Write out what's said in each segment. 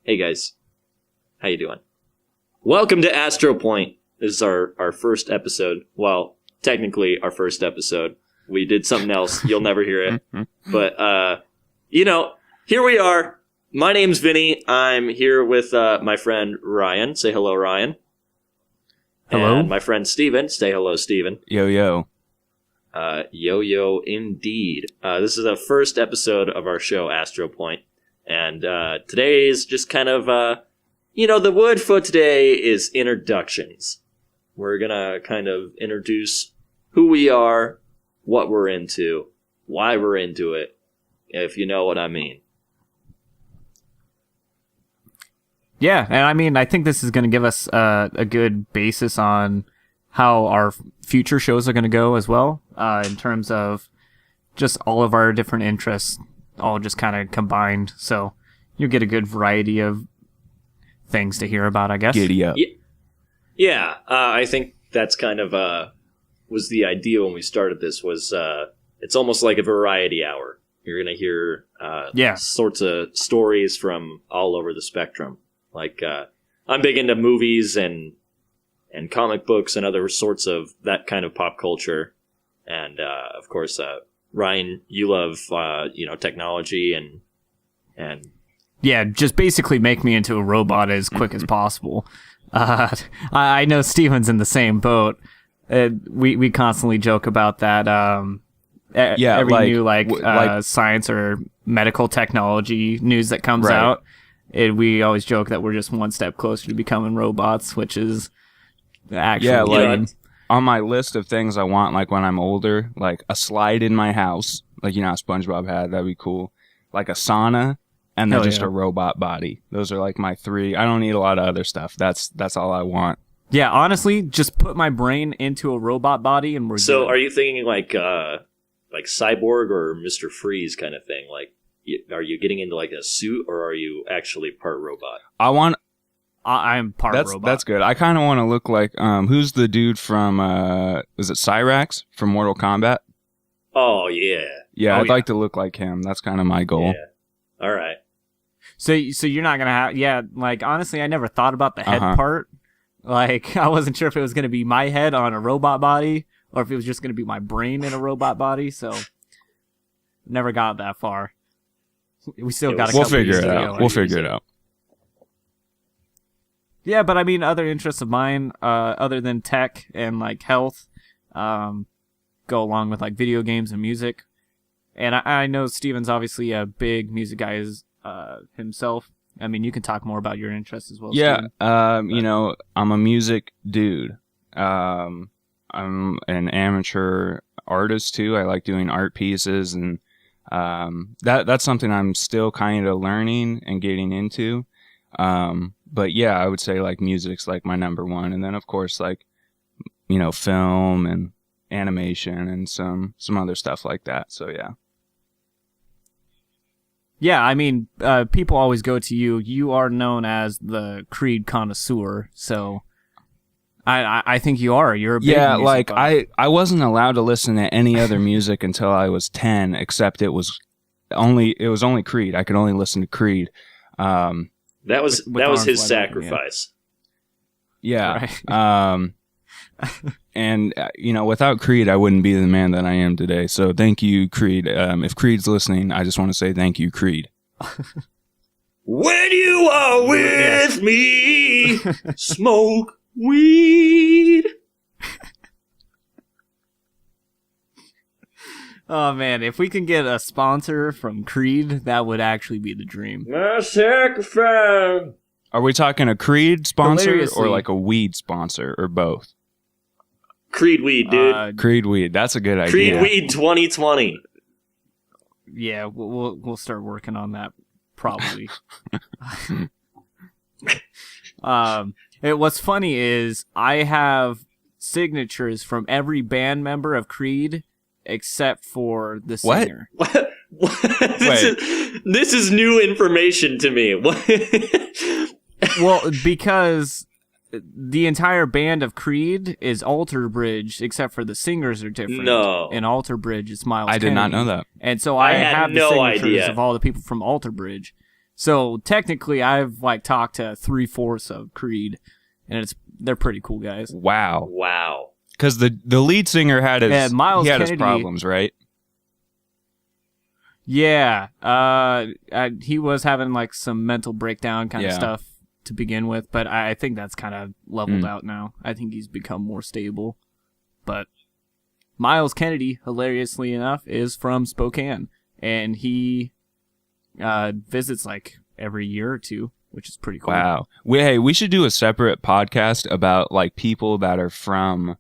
Hey guys, how you doing? Welcome to Astro Point. This is our first episode. Well, technically our first episode. We did something else. You'll never hear it. But, here we are. My name's Vinny. I'm here with my friend Ryan. Say hello, Ryan. Hello. And my friend Steven. Say hello, Steven. Yo, yo. Yo, indeed. This is the first episode of our show, Astro Point. And today is just kind of, the word for today is introductions. We're going to kind of introduce who we are, what we're into, why we're into it, if you know what I mean. Yeah, and I mean, I think this is going to give us a good basis on how our future shows are going to go as well, in terms of just all of our different interests, all just kind of combined. So you'll get a good variety of things to hear about, I guess. Giddy up. Yeah, I think that's kind of was the idea when we started this. Was it's almost like a variety hour. You're going to hear sorts of stories from all over the spectrum. Like I'm big into movies and comic books and other sorts of that kind of pop culture. And of course, Ryan, you love technology and yeah, just basically make me into a robot as quick as possible. I know Steven's in the same boat. We constantly joke about that. Every new science or medical technology news that comes out, we always joke that we're just one step closer to becoming robots, which is actually on my list of things I want, like when I'm older, like a slide in my house, like how SpongeBob had, that'd be cool. Like a sauna. And then a robot body. Those are like my three. I don't need a lot of other stuff. That's all I want. Yeah, honestly, just put my brain into a robot body and we're good. So are you thinking like Cyborg or Mr. Freeze kind of thing? Like, are you getting into like a suit or are you actually part robot? I'm part robot. That's good. I kind of want to look like, who's the dude from, is it Cyrax from Mortal Kombat? Oh, yeah. Yeah, I'd like to look like him. That's kind of my goal. Yeah. All right. So you're not gonna have honestly I never thought about the head part. Like I wasn't sure if it was gonna be my head on a robot body or if it was just gonna be my brain in a robot body. So never got that far. We still got. We'll figure it out. We'll figure it out. Yeah, but I mean, other interests of mine, other than tech and like health, go along with like video games and music. And I know Steven's obviously a big music guy himself. I mean, you can talk more about your interests as well. Yeah, Steven. I'm a music dude. I'm an amateur artist too. I like doing art pieces, and that's something I'm still kind of learning and getting into. But yeah, I would say like music's like my number one, and then of course like film and animation and some other stuff like that. So yeah. Yeah, I mean, people always go to you. You are known as the Creed connoisseur, so I think you are. You're a big music buff. I wasn't allowed to listen to any other music until I was 10, except it was only Creed. I could only listen to Creed. That was his sacrifice. Yeah. Right. And, without Creed, I wouldn't be the man that I am today. So thank you, Creed. If Creed's listening, I just want to say thank you, Creed. When you are with me, smoke weed. Oh, man, if we can get a sponsor from Creed, that would actually be the dream. My sacrifice. Are we talking a Creed sponsor or like a weed sponsor or both? Creed weed, dude. Creed weed. That's a good idea. Creed weed 2020. Yeah, we'll start working on that probably. What's funny is I have signatures from every band member of Creed except for the singer. What? This is new information to me. Well, because the entire band of Creed is Alter Bridge, except for the singers are different. No. In Alter Bridge, it's Miles I did Kennedy. not know that. And so I have the no signatures idea of all the people from Alter Bridge. So technically, I've like talked to 3/4 of Creed, and they're pretty cool guys. Wow. Because the lead singer had his Miles his Kennedy, problems, right? Yeah, he was having like some mental breakdown kind of stuff to begin with, but I think that's kind of leveled out now. I think he's become more stable. But Miles Kennedy, hilariously enough, is from Spokane, and he visits like every year or two, which is pretty cool. Wow. We should do a separate podcast about like people that are from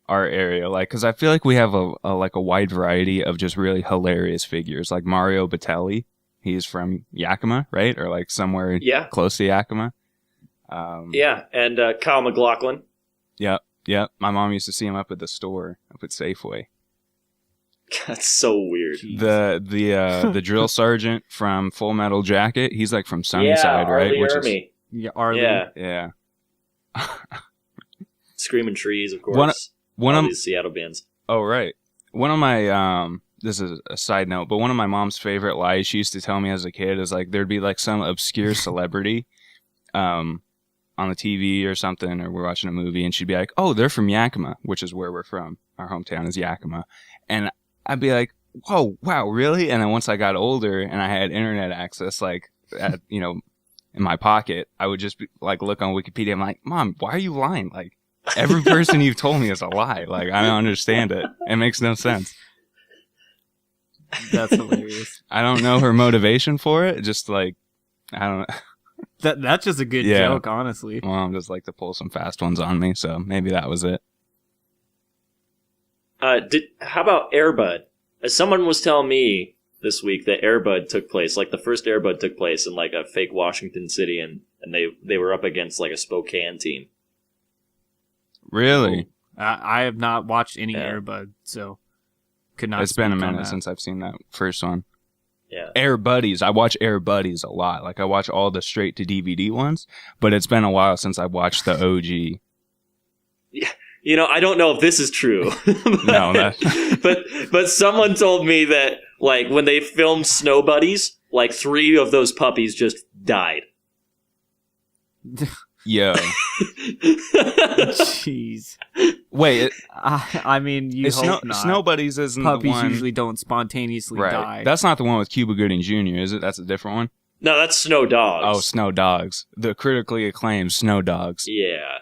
our area, like, because I feel like we have a wide variety of just really hilarious figures, like Mario Batali. He's from Yakima, right? Or like somewhere close to Yakima. And Kyle McLaughlin. Yep. My mom used to see him up at the store, up at Safeway. That's so weird. The drill sergeant from Full Metal Jacket. He's like from Sunnyside, right? Arlie. Yeah. Screaming Trees, of course. One of these Seattle bands. Oh, right. One of my this is a side note, but one of my mom's favorite lies she used to tell me as a kid is like there'd be like some obscure celebrity on the TV or something, or we're watching a movie, and she'd be like, "Oh, they're from Yakima," which is where we're from. Our hometown is Yakima, and I'd be like, "Whoa, wow, really?" And then once I got older and I had internet access, like at, in my pocket, I would just be, like look on Wikipedia. I'm like, "Mom, why are you lying?" Like, every person you've told me is a lie. Like, I don't understand it. It makes no sense. That's hilarious. I don't know her motivation for it. Just like, I don't know. That's just a good joke, honestly. Mom just like to pull some fast ones on me, so maybe that was it. How about Airbud? Someone was telling me this week that Airbud took place, like the first Airbud took place in like a fake Washington City, and they were up against like a Spokane team. Really? I have not watched any Airbud, so could not. It's been a minute since I've seen that first one. Yeah. Air Buddies. I watch Air Buddies a lot. Like I watch all the straight to DVD ones, but it's been a while since I watched the OG. Yeah. I don't know if this is true. but someone told me that like when they filmed Snow Buddies, like 3 of those puppies just died. Yo. Jeez. Wait. I mean, you hope not. Snow Buddies isn't Puppies the one. usually don't spontaneously die. That's not the one with Cuba Gooding Jr., is it? That's a different one? No, that's Snow Dogs. Oh, Snow Dogs. The critically acclaimed Snow Dogs. Yeah.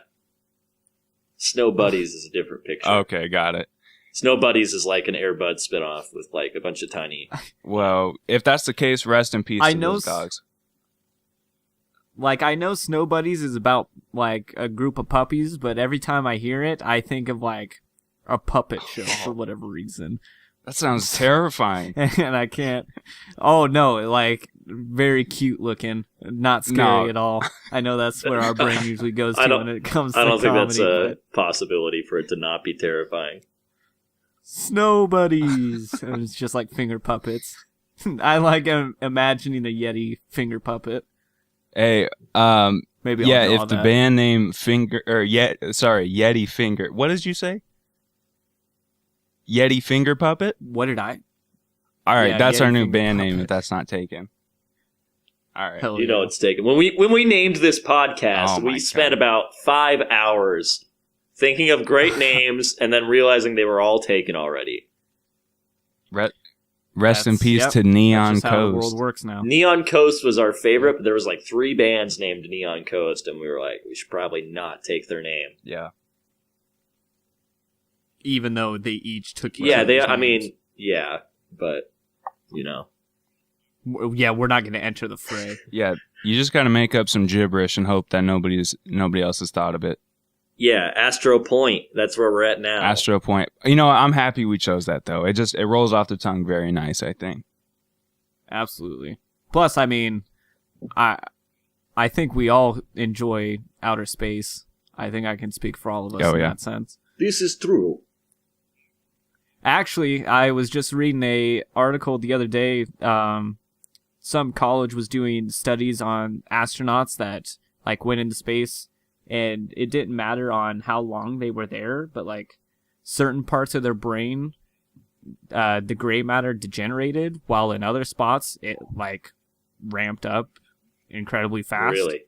Snow Buddies is a different picture. Okay, got it. Snow Buddies is like an Air Bud spinoff with like a bunch of tiny... Well, if that's the case, rest in peace to those dogs. Like, I know Snow Buddies is about, like, a group of puppies, but every time I hear it, I think of, like, a puppet show for whatever reason. That sounds terrifying. And I can't... Oh, no, like, very cute looking. Not scary at all. I know that's where our brain usually goes to when it comes to comedy. I don't think that's a possibility for it to not be terrifying. Snow Buddies! And it's just like finger puppets. I like imagining a Yeti finger puppet. Hey, maybe if the band name Yeti Finger. What did you say? Yeti Finger Puppet? What did I? All right, that's Yeti our new Finger band Puppet. name. If that's not taken. All right, Hell you know it's taken. When we named this podcast, we spent about 5 hours thinking of great names and then realizing they were all taken already. Rest in peace to Neon That's just Coast. how the world works now. Neon Coast was our favorite, but there was like 3 bands named Neon Coast, and we were like, we should probably not take their name. Yeah. Even though they each took but yeah, we're not going to enter the fray. Yeah, you just got to make up some gibberish and hope that nobody else has thought of it. Yeah, Astro Point. That's where we're at now. Astro Point. I'm happy we chose that though. It rolls off the tongue very nice, I think. Absolutely. Plus, I mean, I think we all enjoy outer space. I think I can speak for all of us in that sense. This is true. Actually, I was just reading a article the other day. Some college was doing studies on astronauts that like went into space, and it didn't matter on how long they were there, but like certain parts of their brain, the gray matter degenerated, while in other spots it like ramped up incredibly fast. Really?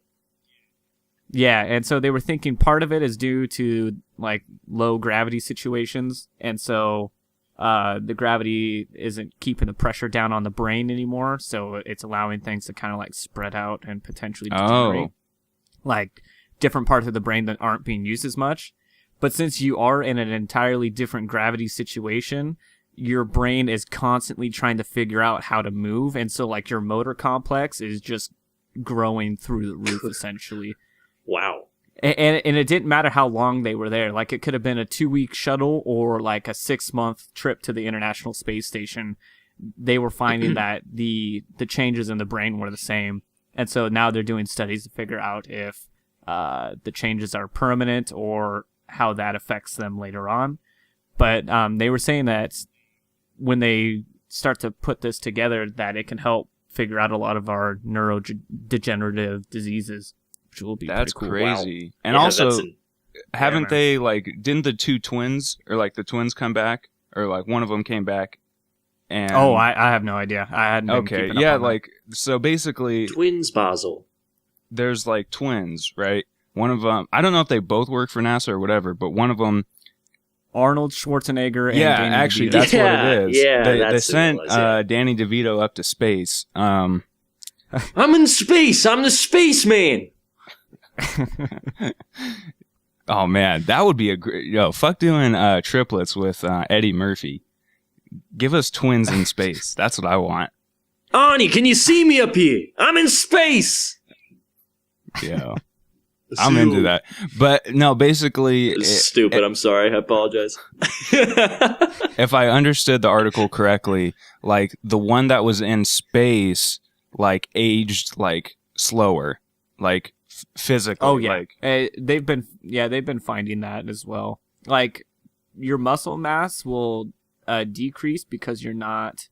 Yeah, and so they were thinking part of it is due to like low gravity situations, and so the gravity isn't keeping the pressure down on the brain anymore, so it's allowing things to kind of like spread out and potentially degenerate. Like different parts of the brain that aren't being used as much. But since you are in an entirely different gravity situation, your brain is constantly trying to figure out how to move, and so like your motor complex is just growing through the roof essentially. Wow. And it didn't matter how long they were there. Like, it could have been a 2-week shuttle or like a 6-month trip to the International Space Station. They were finding that the changes in the brain were the same. And so now they're doing studies to figure out if the changes are permanent or how that affects them later on. But they were saying that when they start to put this together, that it can help figure out a lot of our neurodegenerative diseases. Will be that's cool. crazy. Wow. And also, haven't they, like, didn't the two twins, or like the twins come back? Or like one of them came back? And I have no idea. I hadn't been keeping up on like, so basically... Twins, Basil. There's like twins, right? One of them, I don't know if they both work for NASA or whatever, but one of them... Arnold Schwarzenegger and Danny actually, DeVito. that's what it is. Yeah, they sent Danny DeVito up to space. I'm in space! I'm the spaceman! Oh man, that would be a great fuck doing triplets with Eddie Murphy. Give us twins in space. That's what I want. Arnie, can you see me up here? I'm in space. Yeah, I'm into that. But no, basically, stupid. I'm sorry. I apologize. If I understood the article correctly, like the one that was in space, like aged like slower, like physically. Oh yeah, like, they've been finding that as well. Like your muscle mass will decrease because you're not,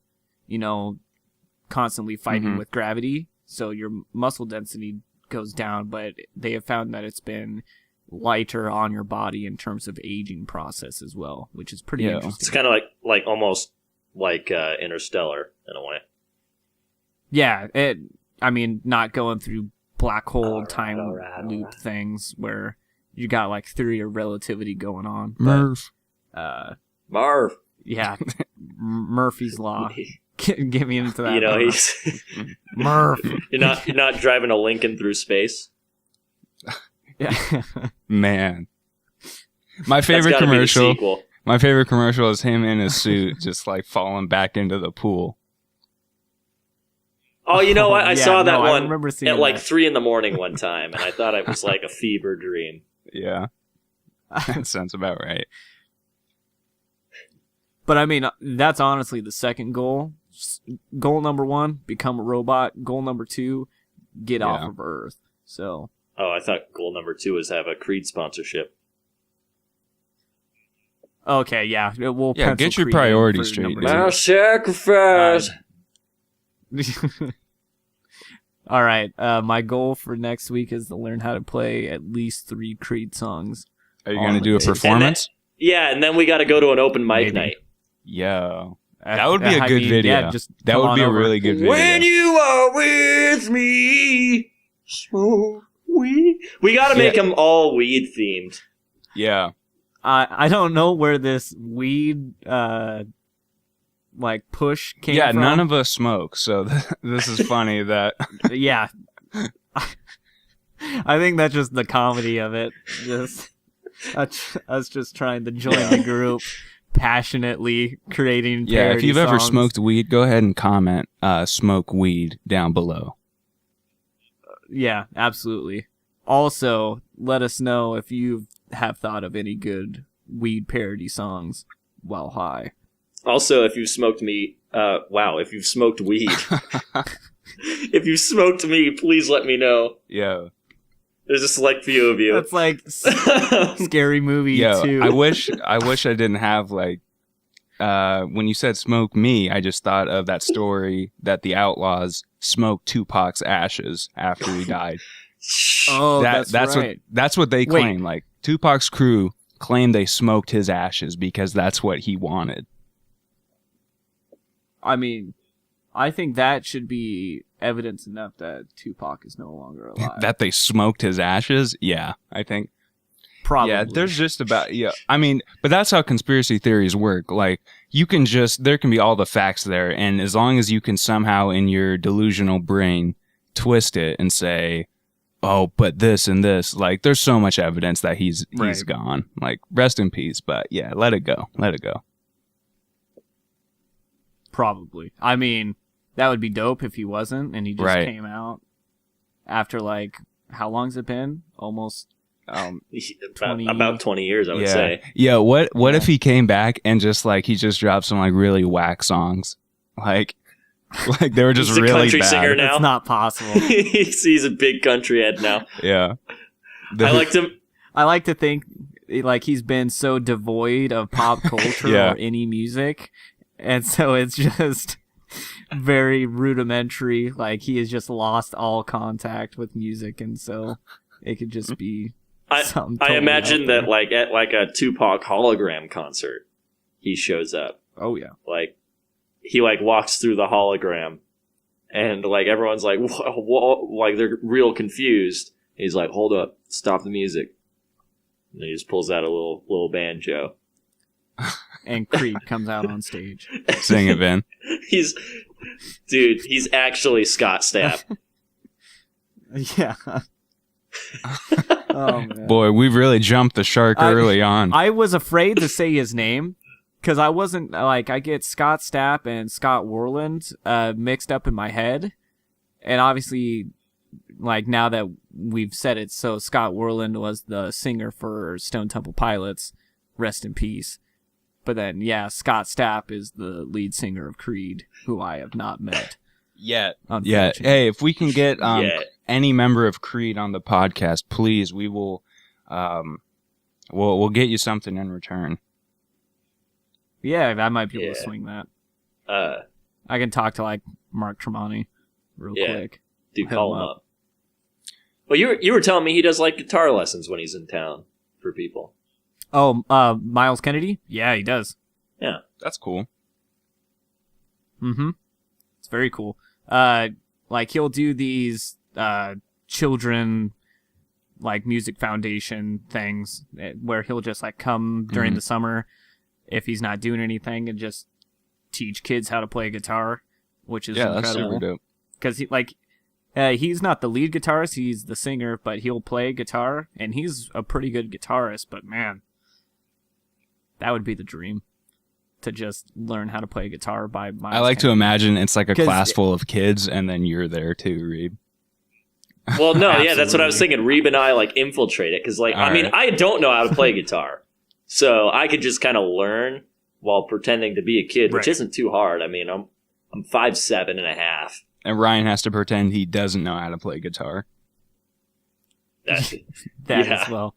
constantly fighting with gravity. So your muscle density goes down, but they have found that it's been lighter on your body in terms of aging process as well, which is pretty interesting. It's kind of like almost like Interstellar in a way. Yeah, not going through black hole time loop things where you got like theory of relativity going on. Murph. Marv. Yeah, Murphy's Law. Get me into that. He's Murph. You're not driving a Lincoln through space. Yeah. Man, my favorite commercial. My favorite commercial is him in his suit, just like falling back into the pool. Oh, you know what? I saw that one at like 3 a.m. one time, and I thought it was like a fever dream. Yeah, that sounds about right. But that's honestly the second goal. Goal number 1, become a robot. Goal number 2, get off of Earth. So. Oh, I thought goal number 2 was have a Creed sponsorship. Okay, yeah. We'll get your priorities straight. My sacrifice. All right. My goal for next week is to learn how to play at least 3 Creed songs. Are you going to do a performance? And then we got to go to an open mic night. Yeah. That would be a good video. Yeah, that would be a really good video. When you are with me, smoke weed. We got to make them all weed themed. Yeah. I don't know where this weed push came from. Yeah, none of us smoke, so this is funny that... Yeah. I think that's just the comedy of it. Just us just trying to join the group, passionately creating parody if you've ever songs. smoked weed, go ahead and comment smoke weed down below. Yeah, absolutely. Also, let us know if you have thought of any good weed parody songs while high. Also, if you've smoked me, if you've smoked weed, if you've smoked me, please let me know. Yeah. There's a select few of you. That's like Scary Movie 2. I wish I didn't have when you said smoke me, I just thought of that story that the Outlaws smoked Tupac's ashes after he died. Oh, that's right. That's what they claim. Like Tupac's crew claimed they smoked his ashes because that's what he wanted. I think that should be evidence enough that Tupac is no longer alive. That they smoked his ashes? Yeah, I think. Probably. Yeah, there's just about, I mean, but that's how conspiracy theories work. Like, there can be all the facts there, and as long as you can somehow in your delusional brain twist it and say, oh, but this and this, like, there's so much evidence that he's gone. Like, rest in peace, but yeah, let it go. Let it go. Probably. I mean, that would be dope if he wasn't, and he just came out after, like, how long's it been? Almost... about 20 years, I would say. Yeah, what if he came back and just like he just dropped some like really whack songs, like they were just he's really a country bad. singer now. It's not possible. He's a big country head now. Yeah, I like to think like he's been so devoid of pop culture or any music, and so it's just very rudimentary. Like he has just lost all contact with music, and so it could just be. I imagine that like at like a Tupac hologram concert, he shows up. Oh yeah, like he like walks through the hologram, and like everyone's like, like they're real confused. He's like, "Hold up, stop the music!" And he just pulls out a little banjo, and Creed comes out on stage. Sing it, Ben. He's actually Scott Stapp. Yeah. Oh, man. Boy, we've really jumped the shark early on. I was afraid to say his name because I wasn't like I get Scott Stapp and Scott Weiland mixed up in my head, and obviously, like now that we've said it, so Scott Weiland was the singer for Stone Temple Pilots, rest in peace. But then, Scott Stapp is the lead singer of Creed, who I have not met. Yeah. Hey, if we can get any member of Creed on the podcast, please, we will. We'll get you something in return. Yeah, I might be able to swing that. I can talk to like Mark Tremonti real quick. Dude, call him up. Well, you were telling me he does like guitar lessons when he's in town for people. Oh, Miles Kennedy? Yeah, he does. Yeah, that's cool. Mm-hmm. It's very cool. Like he'll do these children like music foundation things where he'll just like come during the summer if he's not doing anything and just teach kids how to play guitar, which is incredible. That's super dope. Because he's not the lead guitarist, he's the singer, but he'll play guitar and he's a pretty good guitarist. But man, that would be the dream. To just learn how to play guitar by Miles I like Kennedy. to imagine it's like a class full of kids, and then you're there too, Reeb. Well, no, yeah, that's what I was thinking. Reeb and I like infiltrate it because, like, I don't know how to play guitar, so I could just kind of learn while pretending to be a kid, which isn't too hard. I mean, I'm 5'7.5", and Ryan has to pretend he doesn't know how to play guitar. That as well.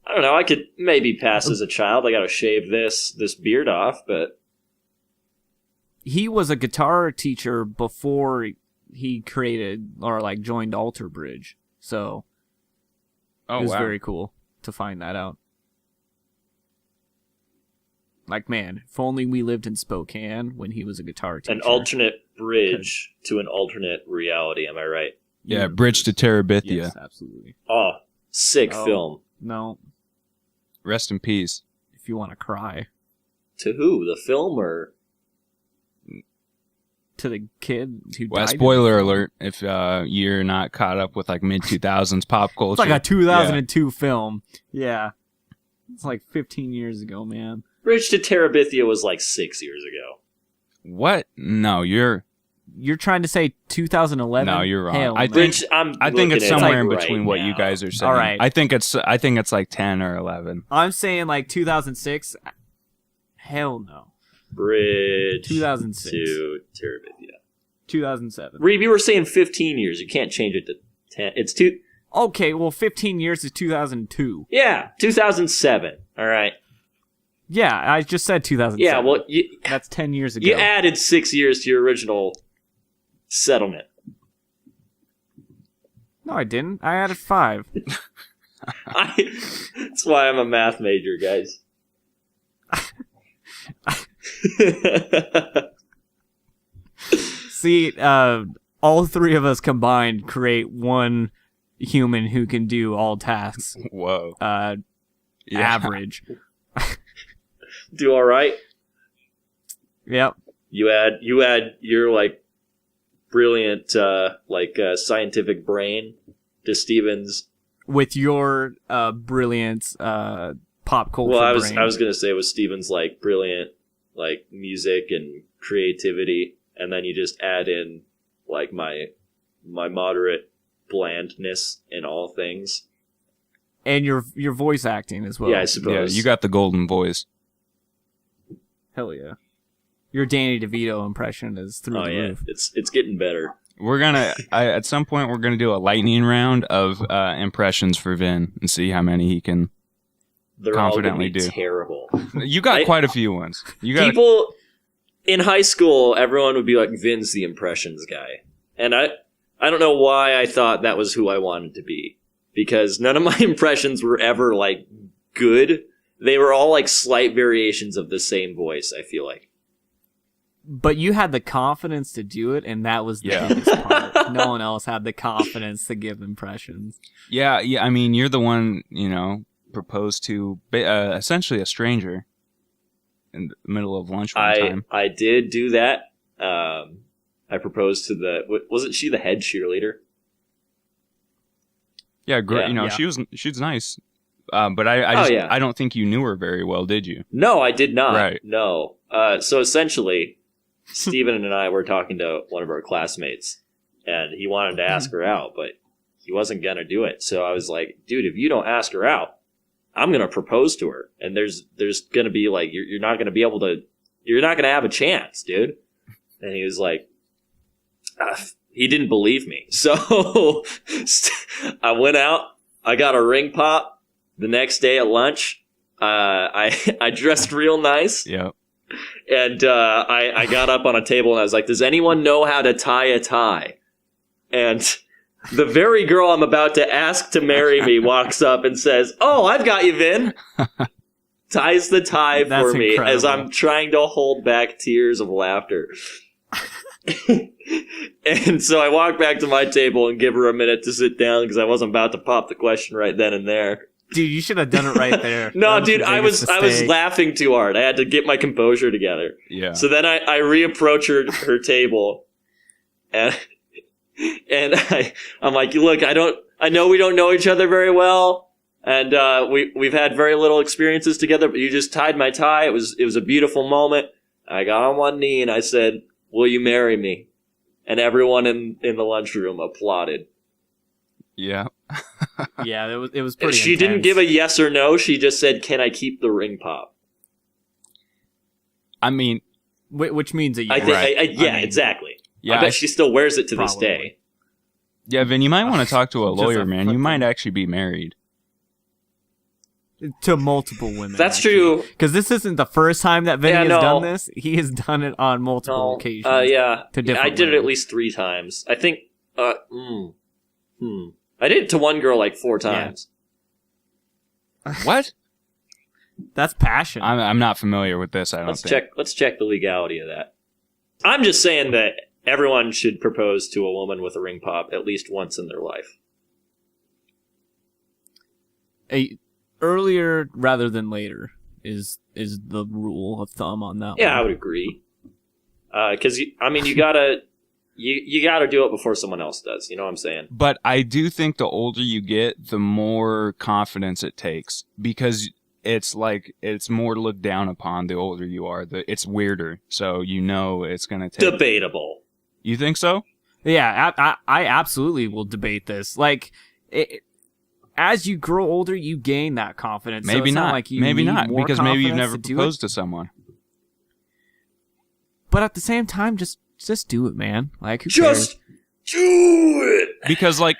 I don't know. I could maybe pass as a child. I got to shave this beard off, but he was a guitar teacher before he created or like joined Alter Bridge. So it was very cool to find that out. Like, man, if only we lived in Spokane when he was a guitar teacher. An alternate bridge to an alternate reality. Am I right? Yeah, Bridge to Terabithia. Yes, absolutely. Oh, sick film. No. Rest in peace. If you want to cry. To who? The film or? To the kid who died. Spoiler alert, if you're not caught up with like mid-2000s pop culture. It's like a 2002 film. Yeah. It's like 15 years ago, man. Bridge to Terabithia was like 6 years ago. What? No, you're trying to say 2011? No, you're wrong. I think it's somewhere in between right what now. you guys are saying. All right. I think it's like 10 or 11. I'm saying like 2006. Hell no. Bridge 2006 to Terabithia. 2007. Reeb, you were saying 15 years. You can't change it to 10. It's two. Okay, well, 15 years is 2002. Yeah, 2007. All right. Yeah, I just said 2007. Yeah, well, that's 10 years ago. You added 6 years to your original settlement. No, I didn't. I added 5. That's why I'm a math major, guys. See, all three of us combined create one human who can do all tasks. Whoa. Average. Do all right. Yep. You add your like brilliant scientific brain to Steven's. With your brilliant pop culture. Well, I brain. was gonna say with Steven's like brilliant like music and creativity, and then you just add in like my moderate blandness in all things, and your voice acting as well. Yeah, I suppose. Yeah, you got the golden voice. Hell yeah. Your Danny DeVito impression is through the roof. It's getting better. We're gonna at some point we're gonna do a lightning round of impressions for Vin and see how many he can They're confidently all gonna be do. Terrible. You got quite a few ones. You got people in high school. Everyone would be like, Vin's the impressions guy, and I don't know why I thought that was who I wanted to be, because none of my impressions were ever like good. They were all like slight variations of the same voice, I feel like. But you had the confidence to do it, and that was the biggest part. No one else had the confidence to give impressions. Yeah. I mean, you're the one, proposed to essentially a stranger in the middle of lunch one time. I did do that. I proposed to wasn't she the head cheerleader? Yeah, great. Yeah. She was nice. But I don't think you knew her very well, did you? No, I did not. Right. No. So essentially, Steven and I were talking to one of our classmates, and he wanted to ask her out, but he wasn't going to do it. So I was like, dude, if you don't ask her out, I'm going to propose to her. And there's going to be like, you're not going to be able to, you're not going to have a chance, dude. And he was like, he didn't believe me. So I went out, I got a ring pop the next day at lunch. I dressed real nice. Yeah. And I got up on a table and I was like, does anyone know how to tie a tie? And the very girl I'm about to ask to marry me walks up and says, oh, I've got you, Vin. Ties the tie for me as I'm trying to hold back tears of laughter. And so I walk back to my table and give her a minute to sit down because I wasn't about to pop the question right then and there. Dude, you should have done it right there. No, dude, I was laughing too hard. I had to get my composure together. Yeah. So then I reapproach her table, and I'm like, look, I know we don't know each other very well, and we've had very little experiences together, but you just tied my tie. It was a beautiful moment. I got on one knee and I said, will you marry me? And everyone in the lunchroom applauded. Yeah. Yeah, it was pretty She intense. didn't give a yes or no. She just said, can I keep the ring pop? I mean... Which means a yes. Exactly. Yeah, I bet she still wears it to this day. Yeah, Vin, you might want to talk to a lawyer, a man. You might actually be married. To multiple women. That's true. Because this isn't the first time that Vinny has done this. He has done it on multiple occasions. Yeah. To different I did it women. at least 3 times. I think, I did it to one girl like 4 times. What? That's passion. I'm not familiar with this, I don't think. Let's check the legality of that. I'm just saying that everyone should propose to a woman with a ring pop at least once in their life. Earlier rather than later is the rule of thumb on that. Yeah, one. I would agree. Because you gotta do it before someone else does. You know what I'm saying? But I do think the older you get, the more confidence it takes, because it's more looked down upon the older you are. It's weirder, so it's gonna take. Debatable. You think so? Yeah, I absolutely will debate this. Like, as you grow older, you gain that confidence. Maybe so not. Like you maybe need not, more because maybe you've never confidence to proposed to someone. But at the same time, just do it, man. Like, who cares? Just do it. Because, like,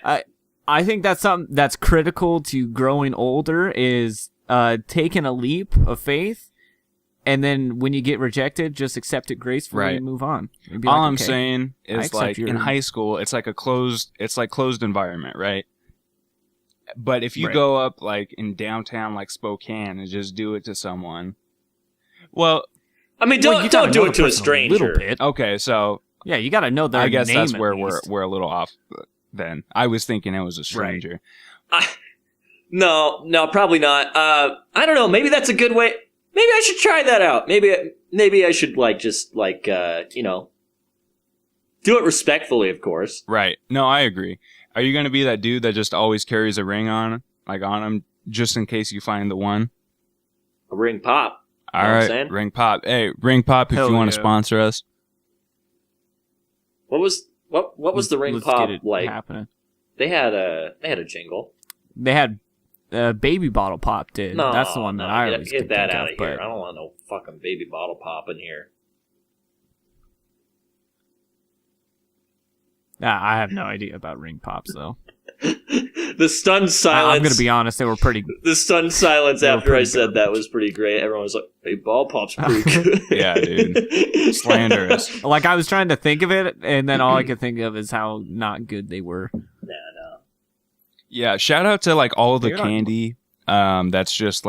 I think that's something that's critical to growing older is taking a leap of faith, and then when you get rejected, just accept it gracefully and move on. All I'm saying is, like, in high school, it's like closed environment, right? But if you go up, like, in downtown, like Spokane, and just do it to someone, well, I mean, don't do it to a stranger. A little bit. Okay, so Yeah, you got to know their name. I guess that's where least. we're a little off. Then I was thinking it was a stranger. Right. No, probably not. I don't know. Maybe that's a good way. Maybe I should try that out. Maybe I should do it respectfully, of course. Right. No, I agree. Are you going to be that dude that just always carries a ring on him, just in case you find the one? A ring pop. All right, ring pop. Hey, ring pop, if you want to sponsor us. What was the ring pop like? Happening. They had a jingle. They had Baby Bottle Pop. No, that's the one that I always get that out of but... here. I don't want no fucking Baby Bottle Pop in here. I have no idea about ring pops though. The stunned silence. I'm gonna be honest; they were pretty. The stunned silence after I said that was pretty great. Everyone was like, "Hey, ball pop's pretty good." Yeah, dude, slanderous. Like I was trying to think of it, and then all I could think of is how not good they were. No. Yeah, shout out to like all of the candy. That's just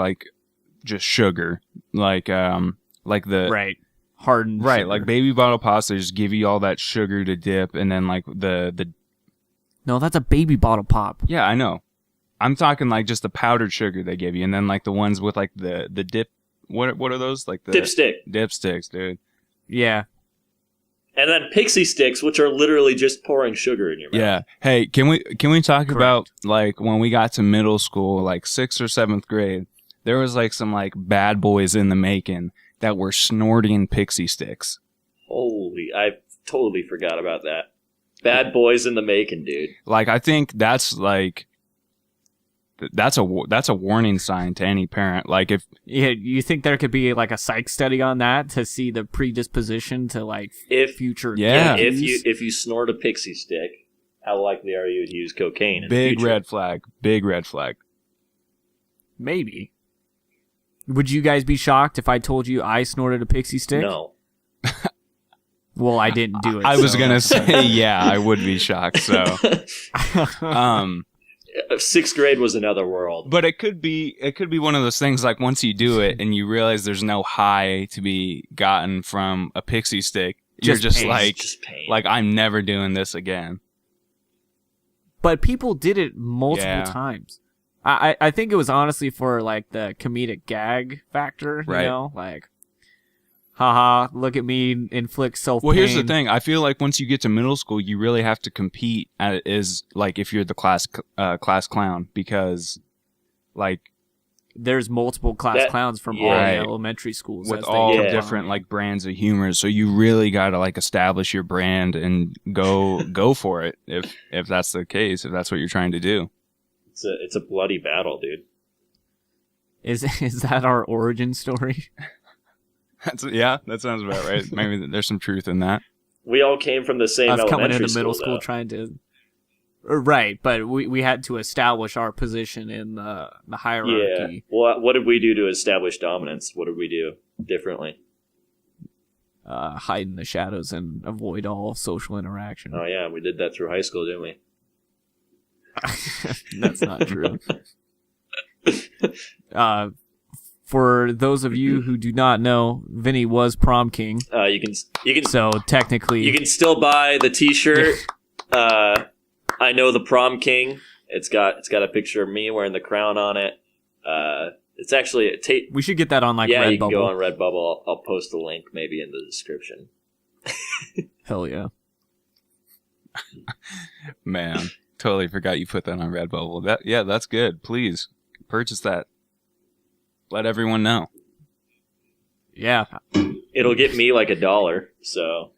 sugar, like the right. Hardened right, sugar. like Baby Bottle Pops, they just give you all that sugar to dip, and then like the no, that's a Baby Bottle Pop. Yeah, I know. I'm talking like just the powdered sugar they give you, and then like the ones with like the dip. What are those? Like the dipsticks, dude. Yeah. And then pixie sticks, which are literally just pouring sugar in your mouth. Yeah. Hey, can we talk about like when we got to middle school, like 6th or 7th grade, there was like some like bad boys in the making that were snorting pixie sticks. Holy, I totally forgot about that. Bad boys in the making, dude. Like, I think that's a warning sign to any parent. Like, you think there could be like a psych study on that to see the predisposition to like future. Yeah. If you snort a pixie stick, how likely are you to use cocaine? Big red flag. Big red flag. Maybe. Would you guys be shocked if I told you I snorted a pixie stick? No. Well, I didn't do it. I was gonna say, yeah, I would be shocked. So, 6th grade was another world. But it could be one of those things like once you do it and you realize there's no high to be gotten from a pixie stick, you're just pain. Like I'm never doing this again. But people did it multiple times. I think it was honestly for like the comedic gag factor, you know, like, haha, look at me inflict self-pain. Well, here's the thing. I feel like once you get to middle school, you really have to compete like if you're the class clown, because like there's multiple class clowns from all the elementary schools with all different like brands of humor. So you really got to like establish your brand and go for it if that's the case, if that's what you're trying to do. It's a bloody battle, dude. Is that our origin story? That sounds about right. Maybe there's some truth in that. We all came from the same elementary school. Coming into middle school trying to... Right, but we had to establish our position in the hierarchy. Yeah. Well, what did we do to establish dominance? What did we do differently? Hide in the shadows and avoid all social interaction. Oh, yeah, we did that through high school, didn't we? That's not true. For those of you who do not know, Vinny was prom king. You can. So technically, you can still buy the T-shirt. I know the prom king. It's got a picture of me wearing the crown on it. It's actually we should get that on like Redbubble. Yeah, you can go on Redbubble. I'll post a link maybe in the description. Hell yeah, man. Totally forgot you put that on Redbubble. That's good. Please purchase that. Let everyone know. Yeah. It'll get me like $1, so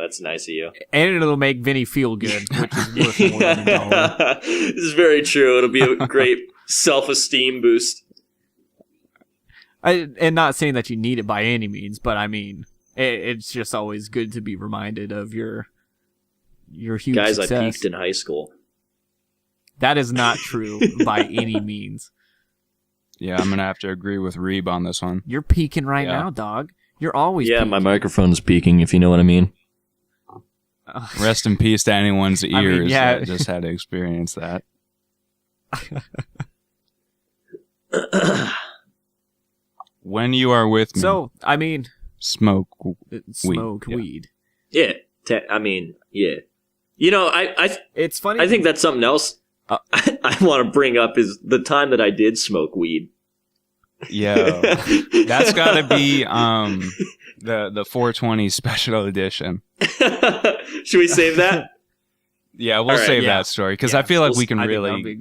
that's nice of you. And it'll make Vinny feel good, which is worth more than $1. This is very true. It'll be a great self-esteem boost. And not saying that you need it by any means, but I mean, it's just always good to be reminded of your huge Guys, success. I peaked in high school. That is not true by any means. Yeah, I'm going to have to agree with Reeb on this one. You're peaking right now, dog. You're always peaking. My microphone's peaking, if you know what I mean. Rest in peace to anyone's ears that just had to experience that. When you are with me. So, I mean... Smoke weed. Yeah. I mean, yeah. You know, it's funny. I think that's something else I want to bring up is the time that I did smoke weed. Yeah, that's got to be the 420 special edition. Should we save that? Yeah, we'll save that story because I feel like we can really,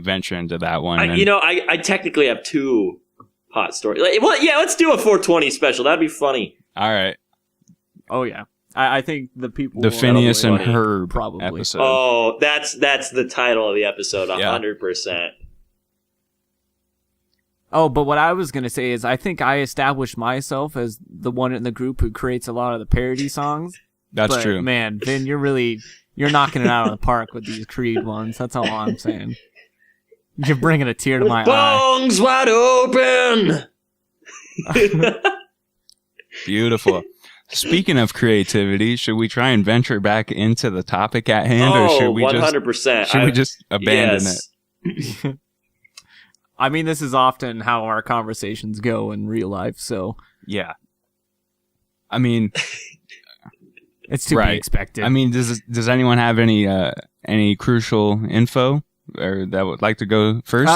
venture into that one. I technically have 2 hot stories. Let's do a 420 special. That'd be funny. All right. Oh yeah, I think the people. The Phineas and Herb episode. Oh, that's the title of the episode. 100%. Oh, but what I was going to say is I think I established myself as the one in the group who creates a lot of the parody songs. That's true. Man, Vin, you're knocking it out of the park with these Creed ones. That's all I'm saying. You're bringing a tear to my eye. Bongs wide open! Beautiful. Speaking of creativity, should we try and venture back into the topic at hand, or should we 100%. We just abandon it? I mean, this is often how our conversations go in real life, so... Yeah. I mean... it's to be expected. I mean, does anyone have any crucial info or that would like to go first?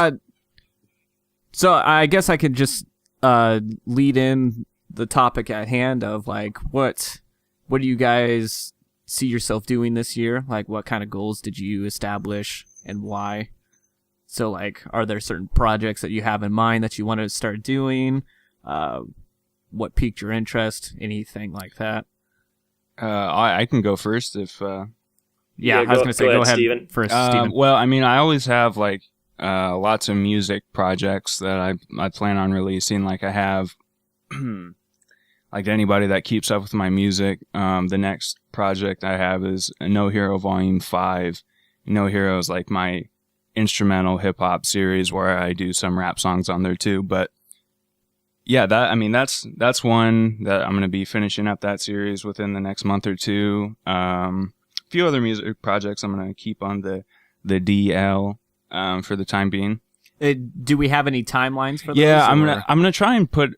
So I guess I could just lead in the topic at hand of, like, what do you guys see yourself doing this year? Like, what kind of goals did you establish and why? So, like, are there certain projects that you have in mind that you want to start doing? What piqued your interest? Anything like that? I can go first if... I was going to say, go ahead Steven. First, Steven. Well, I mean, I always have, like, lots of music projects that I plan on releasing. Like, I have... like, anybody that keeps up with my music, the next project I have is No Hero Volume 5. No Hero is, like, my instrumental hip-hop series where I do some rap songs on there, too. But, yeah, that's one that I'm going to be finishing up that series within the next month or two. A few other music projects I'm going to keep on the DL for the time being. Do we have any timelines for those? Yeah, I'm gonna try and put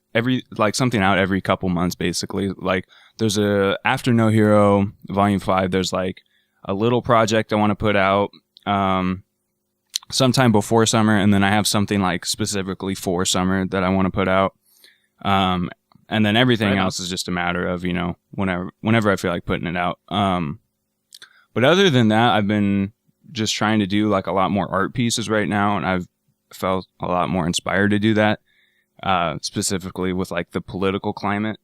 something out every couple months, basically. Like, there's after No Hero Volume 5, there's like a little project I want to put out sometime before summer, and then I have something like specifically for summer that I want to put out. And then everything else is just a matter of, whenever I feel like putting it out. But other than that, I've been just trying to do like a lot more art pieces right now, and I've felt a lot more inspired to do that, specifically with like the political climate.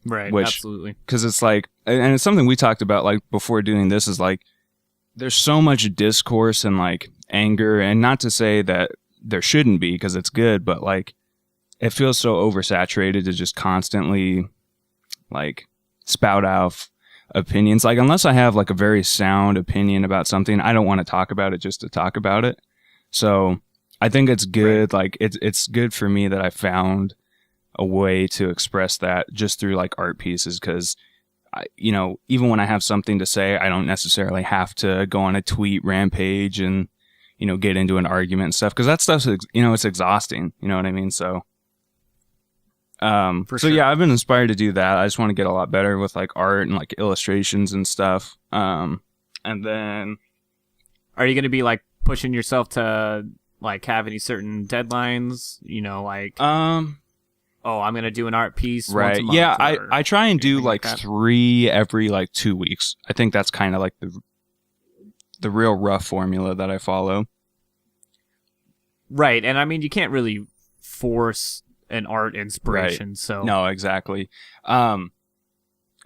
Right, absolutely. Because it's like, and it's something we talked about like before doing this, is like, there's so much discourse and like anger, and not to say that there shouldn't be, because it's good, but like, it feels so oversaturated to just constantly like spout out opinions. Like, unless I have like a very sound opinion about something, I don't want to talk about it just to talk about it. So I think it's good. Like, it's good for me that I found a way to express that just through like art pieces. Cause even when I have something to say, I don't necessarily have to go on a tweet rampage and, get into an argument and stuff. Cause that stuff's, it's exhausting. You know what I mean? So, yeah, I've been inspired to do that. I just want to get a lot better with like art and like illustrations and stuff. And then, are you going to be like pushing yourself to like have any certain deadlines? I'm going to do an art piece. Right. Once a month, yeah. I try and do like 3 every like 2 weeks. I think that's kind of like the real rough formula that I follow. Right. And I mean, you can't really force an art inspiration. Right. So no, exactly. But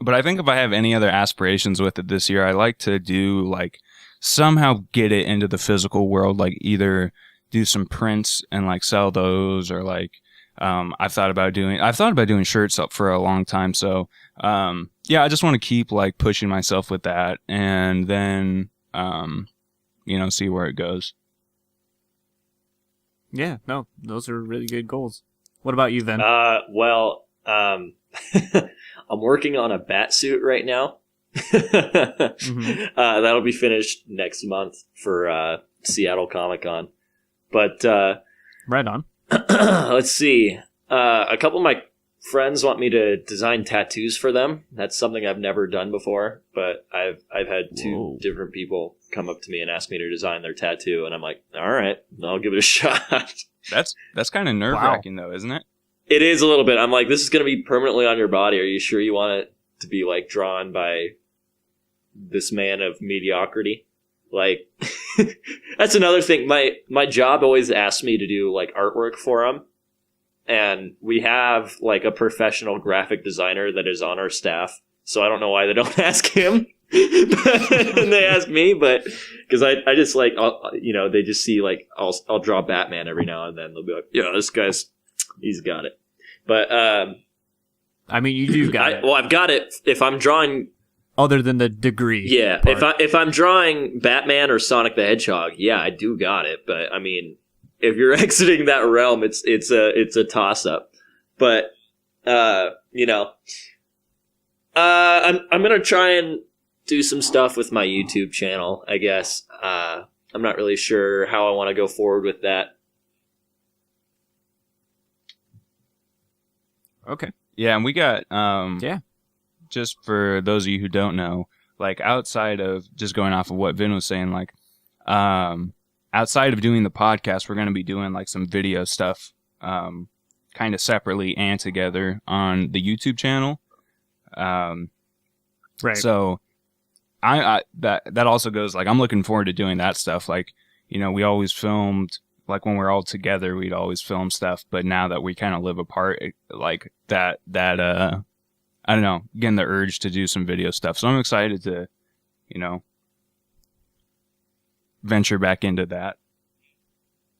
I think if I have any other aspirations with it this year, I like to do like somehow get it into the physical world, like either do some prints and like sell those, or like I've thought about doing shirts up for a long time. So yeah, I just want to keep like pushing myself with that, and then see where it goes. Yeah, no, those are really good goals. What about you, then? I'm working on a bat suit right now. That'll be finished next month for Seattle Comic-Con. But right on. Let's see. A couple of my friends want me to design tattoos for them. That's something I've never done before, but I've had two different people come up to me and ask me to design their tattoo, and I'm like, all right, I'll give it a shot. That's kind of nerve-wracking, though, isn't it? It is a little bit. I'm like, this is going to be permanently on your body. Are you sure you want it to be like drawn by this man of mediocrity? Like, that's another thing. My job always asks me to do like artwork for them. And we have like a professional graphic designer that is on our staff. So I don't know why they don't ask him. And they ask me, but because I just like, they just see like, I'll draw Batman every now and then. They'll be like, yeah, this guy's, he's got it. But, I mean, you do got it. Well, I've got it. If I'm drawing, other than the degree. Yeah. Part. If I'm drawing Batman or Sonic the Hedgehog, yeah, I do got it. But I mean, if you're exiting that realm, it's a toss up. But, I'm going to try and do some stuff with my YouTube channel, I guess. I'm not really sure how I want to go forward with that. Okay. Yeah, and we got just for those of you who don't know, like outside of just going off of what Vin was saying, like outside of doing the podcast, we're going to be doing like some video stuff kind of separately and together on the YouTube channel. Right. So I that also goes like I'm looking forward to doing that stuff. Like, we always filmed like when we're all together, we'd always film stuff, but now that we kind of live apart, like that I don't know, getting the urge to do some video stuff. So I'm excited to, venture back into that.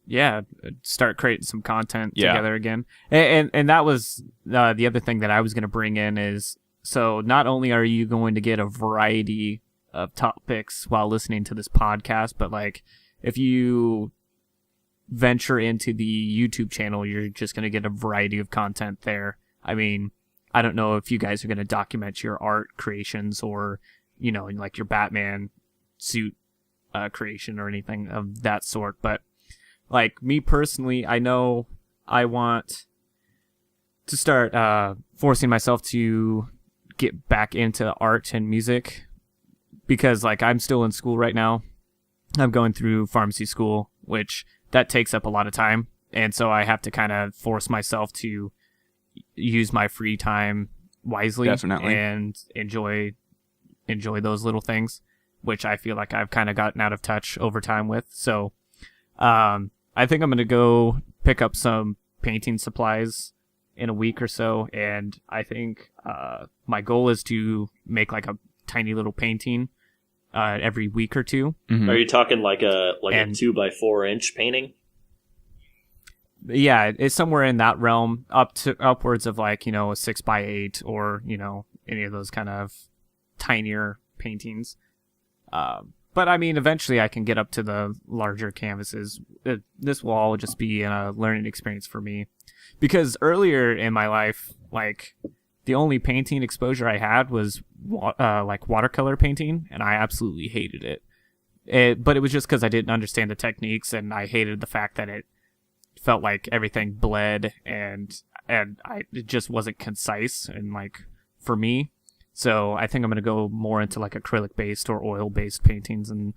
Yeah, start creating some content together again. And that was the other thing that I was going to bring in is, so not only are you going to get a variety of topics while listening to this podcast, but like if you venture into the YouTube channel, you're just going to get a variety of content there. I mean, I don't know if you guys are going to document your art creations or, like your Batman suit creation or anything of that sort. But like me personally, I know I want to start forcing myself to get back into art and music because like I'm still in school right now. I'm going through pharmacy school, which that takes up a lot of time. And so I have to kind of force myself to use my free time wisely. Definitely. And enjoy those little things, which I feel like I've kind of gotten out of touch over time with. So I think I'm going to go pick up some painting supplies in a week or so. And I think my goal is to make like a tiny little painting every week or two. Mm-hmm. Are you talking like a 2x4 inch painting? Yeah, it's somewhere in that realm, upwards of like, a 6x8 or, any of those kind of tinier paintings. But I mean, eventually I can get up to the larger canvases. This will all just be a learning experience for me. Because earlier in my life, like, the only painting exposure I had was like watercolor painting, and I absolutely hated it. But it was just because I didn't understand the techniques, and I hated the fact that it felt like everything bled, and it just wasn't concise and like for me. So I think I'm gonna go more into like acrylic based or oil based paintings, and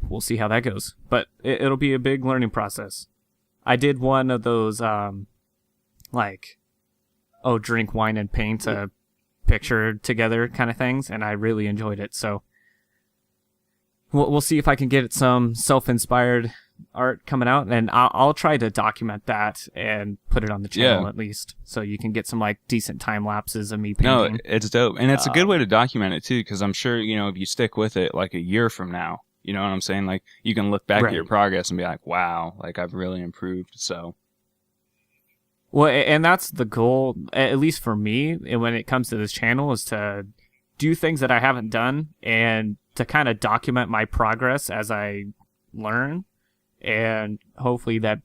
we'll see how that goes. But it'll be a big learning process. I did one of those drink wine and paint a picture together kind of things, and I really enjoyed it. So we'll see if I can get some self-inspired art coming out, and I'll try to document that and put it on the channel at least, so you can get some like decent time lapses of me painting. No, it's dope, and it's a good way to document it too, because I'm sure if you stick with it like a year from now, you know what I'm saying? Like you can look back at your progress and be like, wow, like I've really improved. So. Well, and that's the goal, at least for me, when it comes to this channel, is to do things that I haven't done and to kind of document my progress as I learn, and hopefully that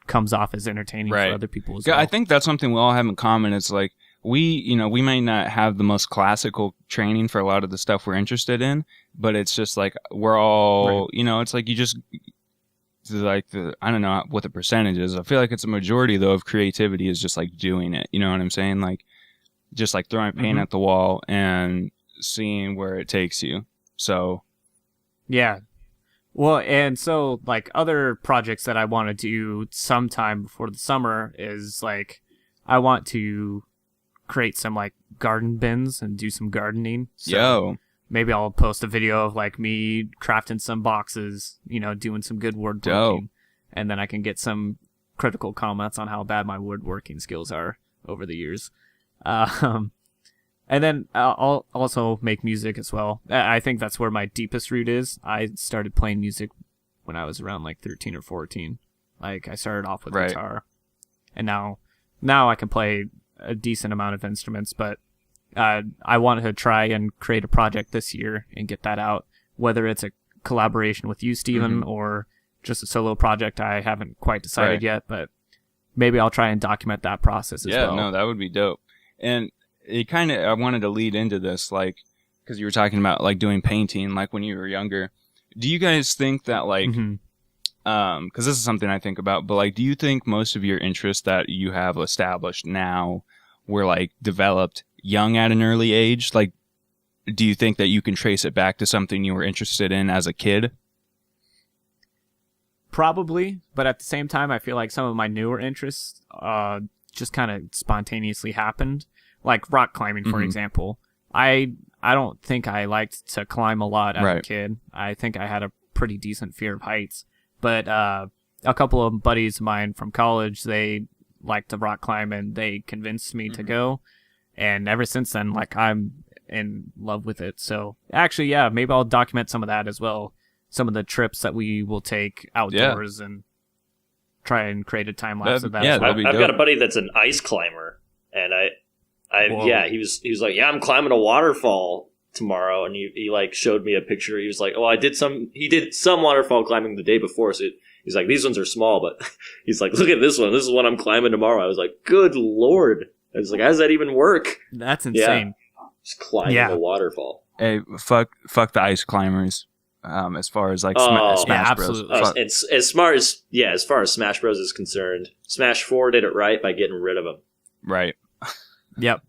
comes off as entertaining for other people as well. I think that's something we all have in common. It's like we may not have the most classical training for a lot of the stuff we're interested in, but it's just like we're all, it's like you just like I don't know what the percentage is. I feel like it's a majority though of creativity is just like doing it. You know what I'm saying? Like just like throwing paint at the wall and seeing where it takes you. So yeah. Well, and so like other projects that I want to do sometime before the summer is like I want to create some like garden bins and do some gardening. So maybe I'll post a video of like me crafting some boxes, you know, doing some good woodworking, and then I can get some critical comments on how bad my woodworking skills are over the years. And then I'll also make music as well. I think that's where my deepest root is. I started playing music when I was around like 13 or 14. Like I started off with guitar, and now I can play a decent amount of instruments, but I wanted to try and create a project this year and get that out, whether it's a collaboration with you, Steven, or just a solo project. I haven't quite decided yet, but maybe I'll try and document that process as well. Yeah, no, that would be dope. And it kind of, I wanted to lead into this, like, because you were talking about like doing painting, like when you were younger. Do you guys think that like, because this is something I think about, but like, do you think most of your interests that you have established now were like developed young at an early age? Like, do you think that you can trace it back to something you were interested in as a kid? Probably, but at the same time, I feel like some of my newer interests just kind of spontaneously happened. Like rock climbing, for example. I don't think I liked to climb a lot as a kid. I think I had a pretty decent fear of heights. But a couple of buddies of mine from college, they liked to rock climb, and they convinced me to go. And ever since then, like, I'm in love with it. So actually, yeah, maybe I'll document some of that as well. Some of the trips that we will take outdoors and try and create a time lapse of that. Yeah, as well. I've got a buddy that's an ice climber, and he was like, yeah, I'm climbing a waterfall tomorrow, and he like showed me a picture. He was like, oh, he did some waterfall climbing the day before, so he's like, these ones are small, but he's like, look at this one. This is what I'm climbing tomorrow. I was like, good Lord. I was like, how does that even work? That's insane. Yeah. Just climbing a waterfall. Hey, fuck the ice climbers. As far as like Smash Bros. Absolutely. As far as Smash Bros is concerned, Smash 4 did it right by getting rid of them. Right. Yep.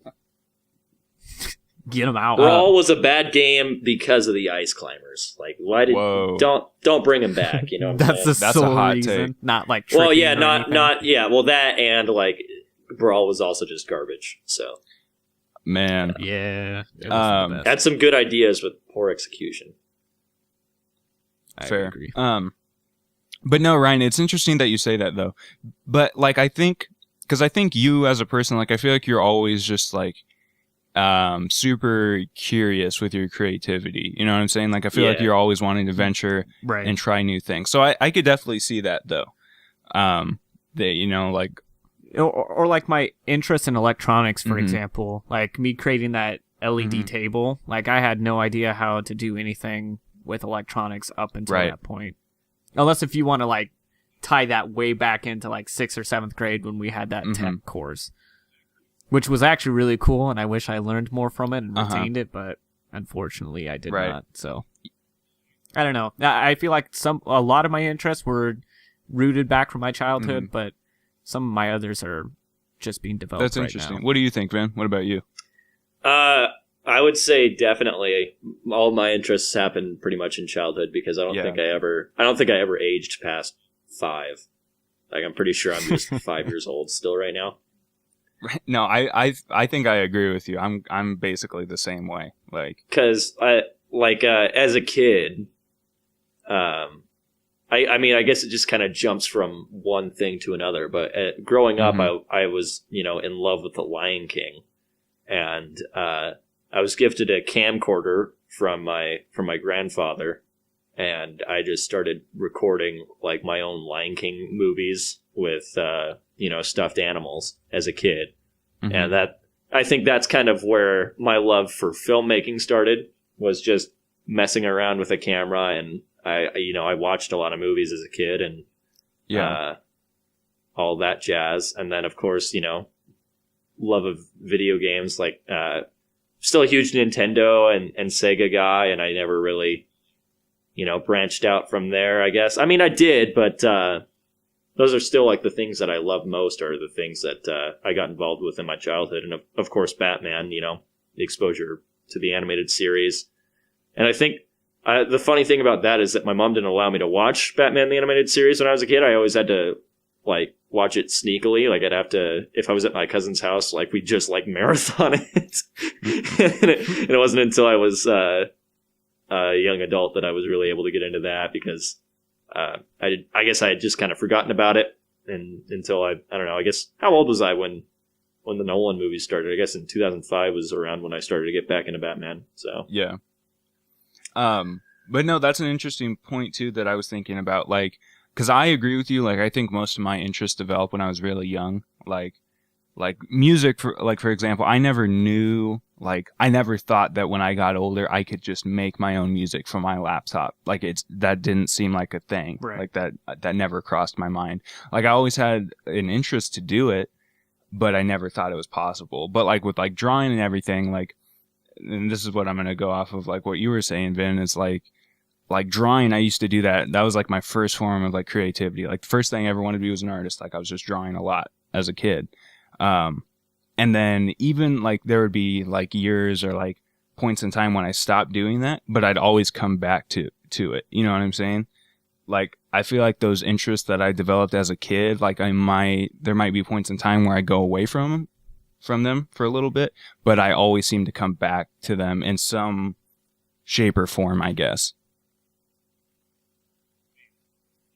Get them out. Brawl was a bad game because of the ice climbers. Like, why did don't bring them back? You know, what that's the that's a hot reason. Take. Not like well, yeah, not yeah. Well, that and like Brawl was also just garbage. So, man, yeah, had some good ideas with poor execution. Fair. I agree. But no, Ryan, it's interesting that you say that though. But like, I think you as a person, like, I feel like you're always just like super curious with your creativity. You know what I'm saying? Like, I feel like you're always wanting to venture and try new things. So I could definitely see that though. That, you know, like, or like my interest in electronics, for example, like me creating that LED table. Like, I had no idea how to do anything with electronics up until that point. Unless if you want to like tie that way back into like 6th or 7th grade when we had that tech course, which was actually really cool, and I wish I learned more from it and retained it, but unfortunately I did not. So I don't know. I feel like a lot of my interests were rooted back from my childhood, but some of my others are just being developed. That's interesting. What do you think, Vin? What about you? I would say definitely all my interests happened pretty much in childhood, because I don't think I ever aged past 5. Like, I'm pretty sure I'm just 5 years old still right now. No, I think I agree with you. I'm basically the same way. Like, because as a kid, I mean, I guess it just kind of jumps from one thing to another. But growing up, I was, in love with The Lion King, and I was gifted a camcorder from my grandfather, and I just started recording like my own Lion King movies with stuffed animals as a kid, and I think that's kind of where my love for filmmaking started, was just messing around with a camera, and I watched a lot of movies as a kid, and all that jazz, and then of course love of video games, like still a huge Nintendo and Sega guy, and I never really branched out from there, I guess. I mean, I did, but those are still like the things that I love most are the things that I got involved with in my childhood. And of course, Batman, the exposure to the animated series. And I think the funny thing about that is that my mom didn't allow me to watch Batman the animated series when I was a kid. I always had to like watch it sneakily. Like I'd have to, if I was at my cousin's house, like we'd just like marathon it. And it wasn't until I was a young adult that I was really able to get into that because I guess I had just kind of forgotten about it and until I don't know, I guess how old was I when the Nolan movies started? I guess in 2005 was around when I started to get back into Batman. So yeah. But no, that's an interesting point too that I was thinking about, like, because I agree with you. Like, I think most of my interests developed when I was really young. Like music, for example, I never knew. Like, I never thought that when I got older, I could just make my own music from my laptop. Like, that didn't seem like a thing. Right. Like that never crossed my mind. Like, I always had an interest to do it, but I never thought it was possible. But like with like drawing and everything, like, and this is what I'm gonna go off of, like what you were saying, Vin, is like drawing. I used to do that. That was like my first form of like creativity. Like the first thing I ever wanted to be was an artist. Like I was just drawing a lot as a kid. And then even like there would be like years or like points in time when I stopped doing that, but I'd always come back to it. You know what I'm saying? Like I feel like those interests that I developed as a kid, like there might be points in time where I go away from them for a little bit, but I always seem to come back to them in some shape or form, I guess.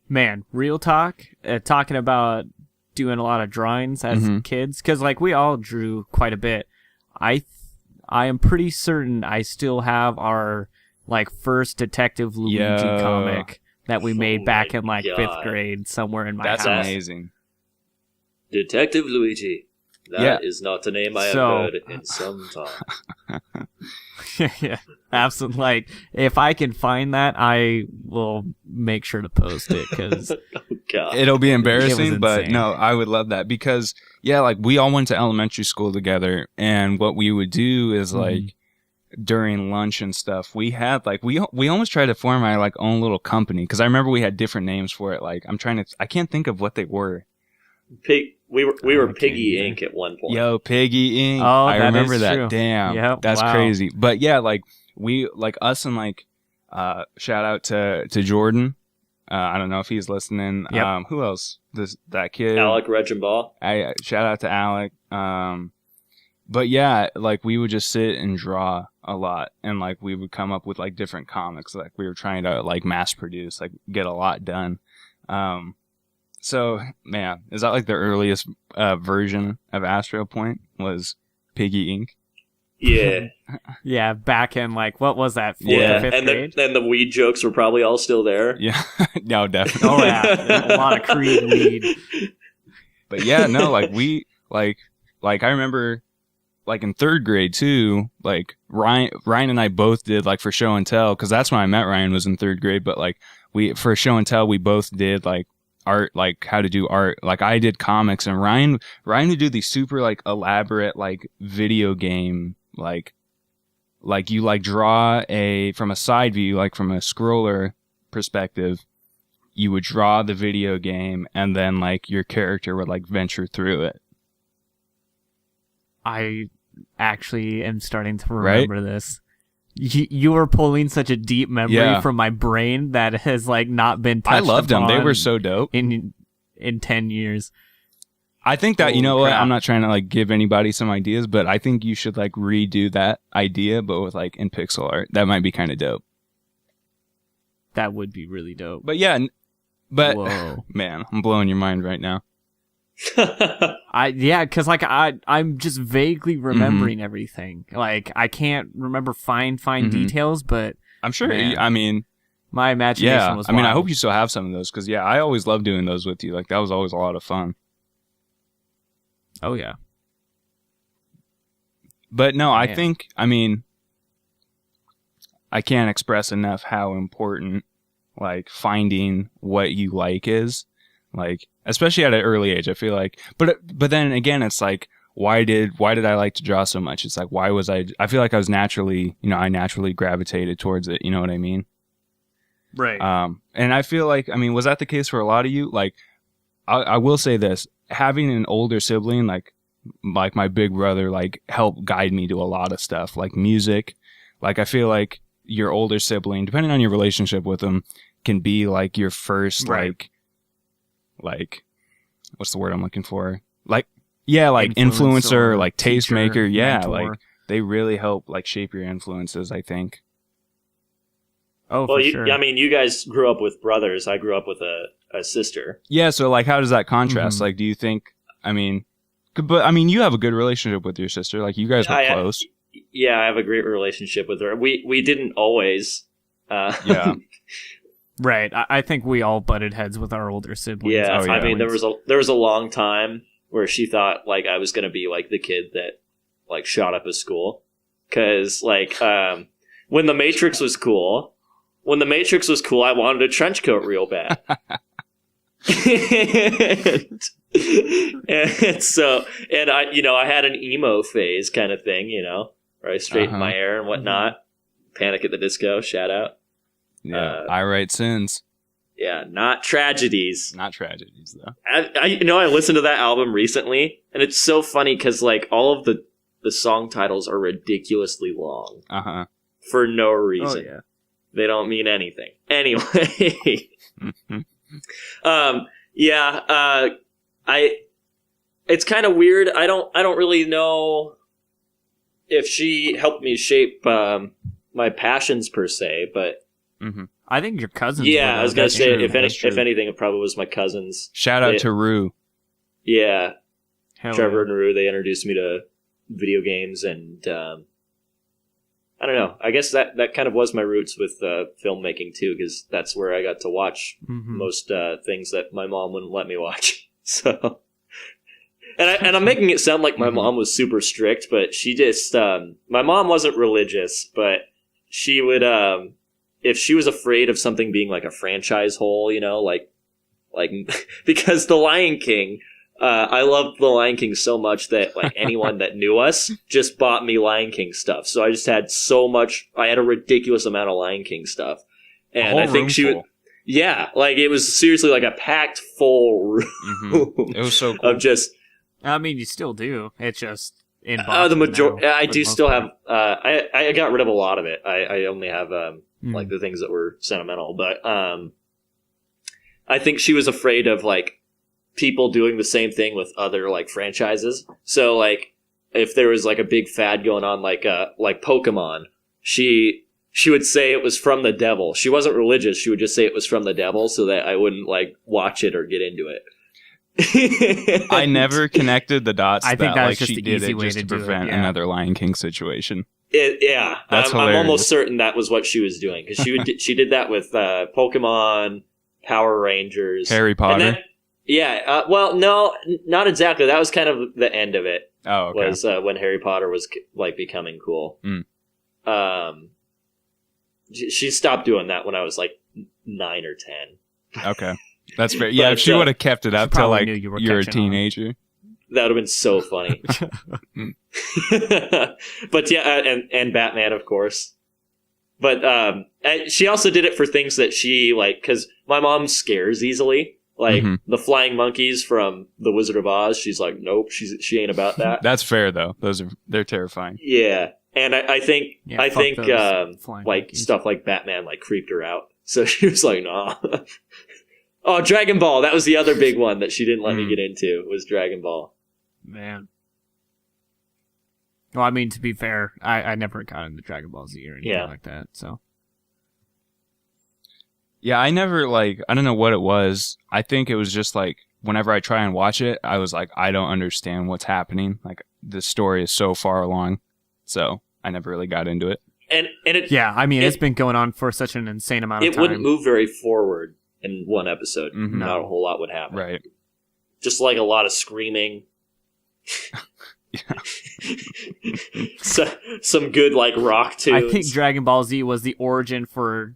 Man, real talk, talking about doing a lot of drawings as kids, because like we all drew quite a bit. I am pretty certain I still have our like first Detective Luigi comic that we made back in like 5th grade somewhere in my house. That's amazing. Detective Luigi. That is not a name I have heard in some time. Yeah, absolutely. Like, if I can find that, I will make sure to post it because it'll be embarrassing. But no, I would love that because like we all went to elementary school together, and what we would do is like during lunch and stuff, we had like we almost tried to form our like own little company because I remember we had different names for it. Like I can't think of what they were. We were Piggy Inc. at one point. Yo, Piggy Inc. Oh, I remember that. True. Damn, yep, that's crazy. But yeah, like we like us and like shout out to Jordan. I don't know if he's listening. Yep. Who else? That kid, Alec Regenbaugh. I shout out to Alec. But yeah, like we would just sit and draw a lot, and like we would come up with like different comics. Like we were trying to like mass produce, like get a lot done. So, man, is that like the earliest version of Astro Point was Piggy Inc.? Yeah. Yeah, back in like, what was that, 4th or 5th grade? And the weed jokes were probably all still there. Yeah, no, definitely. Oh, yeah, a lot of Creed weed. But yeah, no, like we, like I remember like in 3rd grade too, like Ryan and I both did like for show and tell, because that's when I met Ryan was in 3rd grade, but like for show and tell, we both did like art, like how to do art. Like I did comics, and Ryan would do these super like elaborate like video game like you like draw from a side view, like from a scroller perspective, you would draw the video game and then like your character would like venture through it. I actually am starting to remember this. You were pulling such a deep memory from my brain that has like not been touched. I loved them. They were so dope. In 10 years. I think that, what, I'm not trying to like give anybody some ideas, but I think you should like redo that idea, but with like in pixel art. That might be kind of dope. That would be really dope. But yeah, whoa. Man, I'm blowing your mind right now. Because like I'm just vaguely remembering everything. Like I can't remember fine details, but I'm sure. Man, I mean, my imagination was. I mean, I hope you still have some of those because I always loved doing those with you. Like that was always a lot of fun. Oh yeah. But no, I think I can't express enough how important like finding what you like is. Like, especially at an early age, I feel like, but then again, it's like, why did I like to draw so much? It's like, I feel like I was naturally, I naturally gravitated towards it. You know what I mean? Right. And I feel like, I mean, was that the case for a lot of you? Like, I will say this, having an older sibling, like my big brother, like helped guide me to a lot of stuff, like music. Like, I feel like your older sibling, depending on your relationship with them, can be like your first, like, what's the word I'm looking for? Like, yeah, like influencer, like tastemaker. Yeah. Mentor. Like they really help like shape your influences, I think. Oh, well, sure. I mean, you guys grew up with brothers. I grew up with a sister. Yeah. So like, how does that contrast? Like, do you think, I mean, but I mean, you have a good relationship with your sister. Like you guys were close. Yeah. I have a great relationship with her. We didn't always, yeah. Right. I think we all butted heads with our older siblings. Yeah. I mean, there was a long time where she thought like I was going to be like the kid that like shot up a school. Cause like, when the Matrix was cool, I wanted a trench coat real bad. and I had an emo phase kind of thing, where I straightened my hair and whatnot. Panic at the Disco, shout out. Yeah, I Write Sins. Yeah, not tragedies. Not tragedies, though. I listened to that album recently, and it's so funny because like all of the song titles are ridiculously long. For no reason. Oh, yeah. They don't mean anything. Anyway. It's kind of weird. I don't really know if she helped me shape my passions per se, but I think your cousins. Yeah, I was gonna say if anything, it probably was my cousins. Shout out to Rue. Yeah, Trevor and Rue. They introduced me to video games, and I don't know. I guess that kind of was my roots with filmmaking too, because that's where I got to watch most things that my mom wouldn't let me watch. So, and I'm making it sound like my mom was super strict, but she just my mom wasn't religious, but she would if she was afraid of something being like a franchise hole, like because The Lion King. I loved The Lion King so much that like anyone that knew us just bought me Lion King stuff. So I just had I had a ridiculous amount of Lion King stuff. And I think she would, yeah, like it was seriously like a packed full room. It was so cool. Of just, I mean, you still do. It's just in boxes the majority. now, I do still have, I got rid of a lot of it. I only have, like the things that were sentimental, but, I think she was afraid of like, people doing the same thing with other like franchises. So like if there was like a big fad going on like Pokemon, she would say it was from the devil. She wasn't religious. She would just say it was from the devil so that I wouldn't like watch it or get into it. I never connected the dots. I think that was like just she the did easy it way just to to do prevent it, yeah. another Lion King situation. That's hilarious. I'm almost certain that was what she was doing because she did that with Pokemon, Power Rangers, Harry Potter. Yeah, well, no, not exactly. That was kind of the end of it. Oh, okay. Was when Harry Potter was like becoming cool. She stopped doing that when I was like 9 or 10. Okay, that's fair. Yeah, if she would have kept it up till like you're a teenager, that would have been so funny. But yeah, and Batman, of course. But she also did it for things that she like because my mom scares easily. Like the flying monkeys from The Wizard of Oz, she's like, nope, she ain't about that. That's fair though. They're terrifying. Yeah, and I think like monkeys. Stuff like Batman like creeped her out, so she was like, nah. Oh, Dragon Ball, that was the other big one that she didn't let me get into. Was Dragon Ball. Man. Well, I mean, to be fair, I never got into Dragon Ball Z or anything like that, so. Yeah, I never, I don't know what it was. I think it was just, whenever I try and watch it, I was like, I don't understand what's happening. Like, the story is so far along. So, I never really got into it. And it... Yeah, I mean, it's been going on for such an insane amount of time. It wouldn't move very forward in one episode. Not a whole lot would happen. Right. Just, a lot of screaming. Some good, rock tunes. I think Dragon Ball Z was the origin for...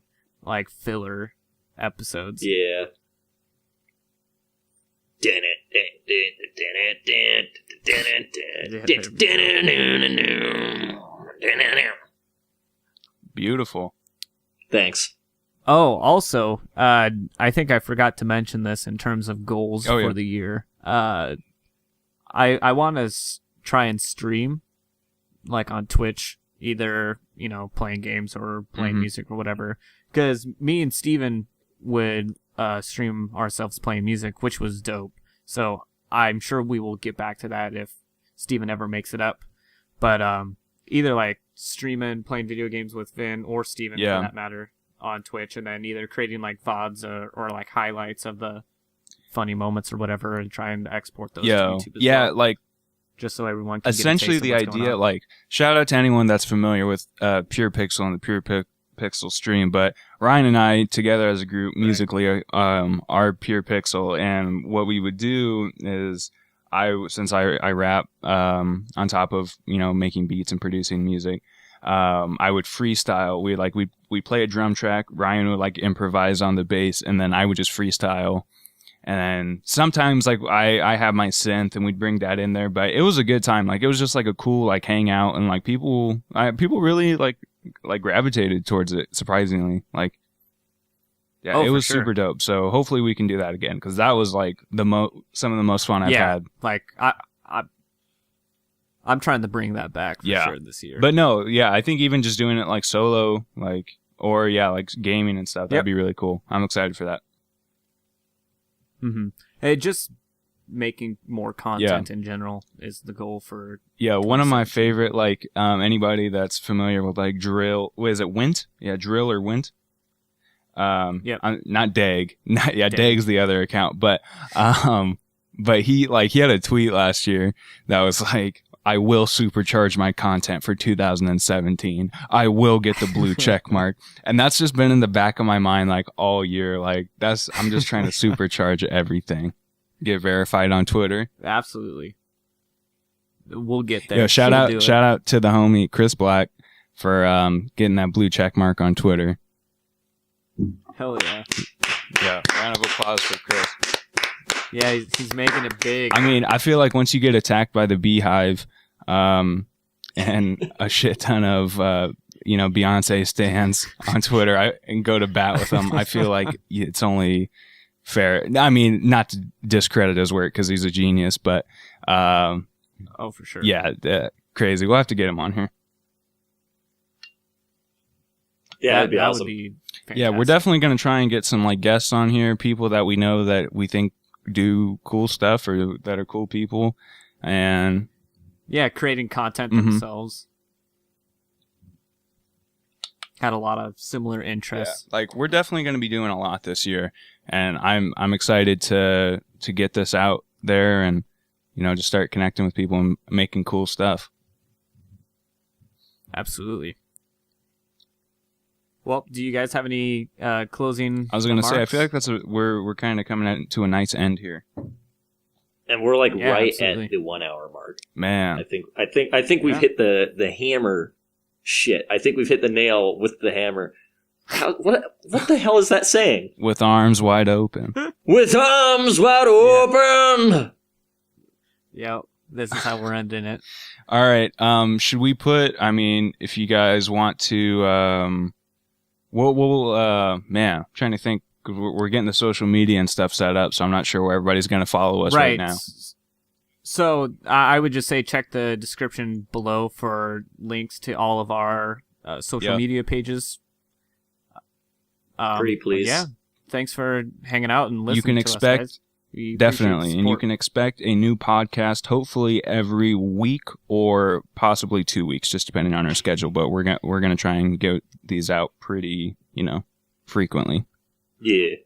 filler episodes. Yeah. Beautiful. Thanks. Oh, also, I think I forgot to mention this in terms of goals for the year. I want to try and stream, like on Twitch, either playing games or playing music or whatever. Because me and Steven would stream ourselves playing music, which was dope. So I'm sure we will get back to that if Steven ever makes it up. But either like streaming, playing video games with Vin or Steven for that matter on Twitch, and then either creating like VODs or like highlights of the funny moments or whatever, and trying to export those to YouTube as well. Like just so everyone can essentially get a taste the of what's idea. Like shout out to anyone that's familiar with Pure Pixel and the Pure Pixel stream, but Ryan and I together as a group musically are Pure Pixel, and what we would do is since I rap on top of making beats and producing music. I would freestyle. We play a drum track. Ryan would like improvise on the bass, and then I would just freestyle. And then sometimes like I have my synth, and we'd bring that in there. But it was a good time. Like it was just like a cool like hangout, and like people really like gravitated towards it. Surprisingly, like it was super dope. So hopefully we can do that again, because that was like some of the most fun I've had. Like I'm trying to bring that back for sure this year. But no, I think even just doing it like solo, like, or like gaming and stuff, that'd be really cool. I'm excited for that. Hey, just making more content in general is the goal for. Yeah, one of my favorite, like, anybody that's familiar with like drill, what is it, Wint? Yeah, drill or Wint. Not Dag. Dag's the other account, but he had a tweet last year that was like, I will supercharge my content for 2017. I will get the blue check mark. And that's just been in the back of my mind like all year. Like I'm just trying to supercharge everything. Get verified on Twitter. Absolutely. We'll get there. Yo, shout out to the homie Chris Black for getting that blue check mark on Twitter. Hell yeah. Yeah, round of applause for Chris. Yeah, he's making it big. I mean, I feel like once you get attacked by the Beehive, and a shit ton of Beyonce stans on Twitter, and go to bat with them, I feel like it's only fair. I mean, not to discredit his work because he's a genius, but for sure. Yeah, crazy. We'll have to get him on here. Yeah, that'd be awesome. Would be fantastic. Yeah, we're definitely going to try and get some like guests on here, people that we know that we think do cool stuff or that are cool people, and creating content themselves. Had a lot of similar interests. Like we're definitely going to be doing a lot this year, and I'm excited to get this out there and just start connecting with people and making cool stuff. Absolutely. Well, do you guys have any closing? I was going to say, I feel like we're kind of coming to a nice end here, and we're like right at the 1 hour mark. Man, I think we've hit the hammer. Shit, I think we've hit the nail with the hammer. What the hell is that saying? With arms wide open. With arms wide open. Yep, this is how we're ending it. All right. Should we put? I mean, if you guys want to. Man, I'm trying to think. We're getting the social media and stuff set up, so I'm not sure where everybody's going to follow us right now. So I would just say check the description below for links to all of our social media pages. Pretty please. Yeah. Thanks for hanging out and listening. You can expect us, guys. Definitely, and you can expect a new podcast hopefully every week or possibly 2 weeks, just depending on our schedule. But we're gonna try and get these out pretty, frequently. Yeah.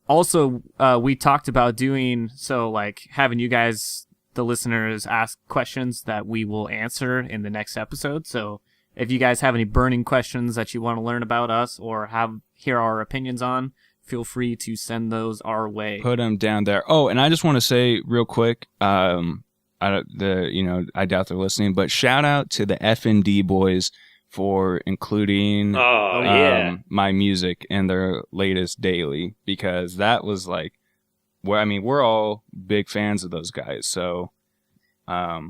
Also, we talked about doing like having you guys, the listeners, ask questions that we will answer in the next episode. So if you guys have any burning questions that you want to learn about us or hear our opinions on, feel free to send those our way. Put them down there. Oh, and I just want to say real quick, I doubt they're listening, but shout out to the FND boys for including my music in their latest daily, because that was like, we're all big fans of those guys. So, yeah,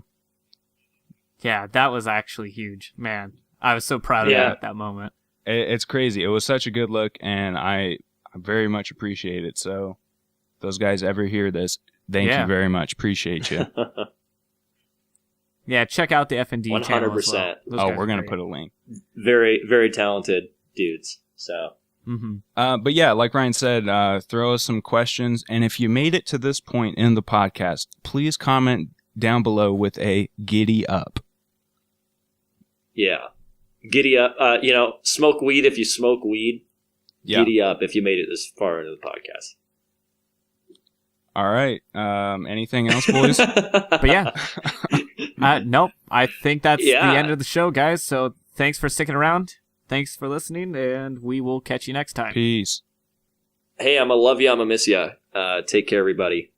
that was actually huge, man. I was so proud of them at that moment. it's crazy. It was such a good look, and I very much appreciate it. So, if those guys ever hear this, thank you very much. Appreciate you. Yeah, check out the F&D 100%. Channel 100%. Oh, we're going to put a link. Very, very talented dudes. So, but yeah, like Ryan said, throw us some questions. And if you made it to this point in the podcast, please comment down below with a giddy up. Yeah. Giddy up. Smoke weed if you smoke weed. Yeah. Giddy up if you made it this far into the podcast. All right. Anything else, boys? But yeah. Nope. I think that's the end of the show, guys. So thanks for sticking around. Thanks for listening, and we will catch you next time. Peace. Hey, I'm going to love you. I'm going to miss you. Take care, everybody.